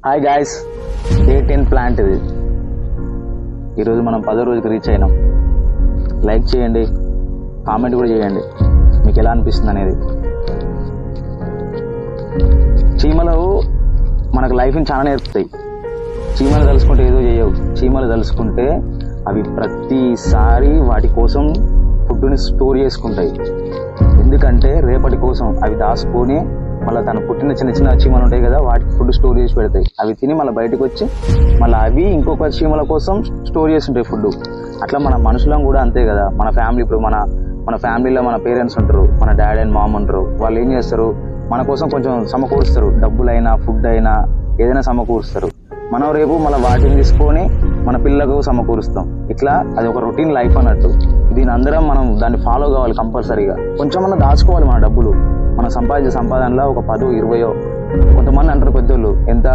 Hi guys, day 10 plant ఇది. ఈరోజు మనం 10వ రోజుకి రీచ్ అయినాం. లైక్ చేయండి, కామెంట్ కూడా చేయండి మీకు ఎలా అనిపిస్తుంది అనేది. చీమలు మనకు లైఫ్ని చాలా నేర్పుతాయి. చీమలు తలుసుకుంటే ఏదో చేయవు. చీమలు తలుసుకుంటే అవి ప్రతిసారి వాటి కోసం ఫుడ్ని స్టోర్ చేసుకుంటాయి. ఎందుకంటే రేపటి కోసం అవి దాచుకొని మళ్ళీ తను పుట్టిన చిన్న చిన్న చీమలు ఉంటాయి కదా, వాటికి ఫుడ్ స్టోర్ చేసి పెడతాయి. అవి తిని మళ్ళీ బయటకు వచ్చి మళ్ళీ అవి ఇంకొక చీమల కోసం స్టోర్ చేసి ఉంటాయి ఫుడ్. అట్లా మన మనుషులం కూడా అంతే కదా. మన ఫ్యామిలీ ఇప్పుడు మన ఫ్యామిలీలో మన పేరెంట్స్ ఉంటారు, మన డాడీ అండ్ మామ్ ఉంటారు. వాళ్ళు ఏం చేస్తారు, మన కోసం కొంచెం సమకూరుస్తారు. డబ్బులైనా ఫుడ్ అయినా ఏదైనా సమకూరుస్తారు. మనం రేపు మళ్ళీ వాటిని తీసుకొని మన పిల్లలకు సమకూరుస్తాం. ఇట్లా అది ఒక రొటీన్ లైఫ్ అన్నట్టు. దీని అందరం మనం దాన్ని ఫాలో కావాలి కంపల్సరీగా. కొంచెం మనం దాచుకోవాలి మన డబ్బులు. మనం సంపాదించే సంపాదనలో ఒక 10, 20. కొంతమంది అంటారు పెద్దోళ్ళు ఎంత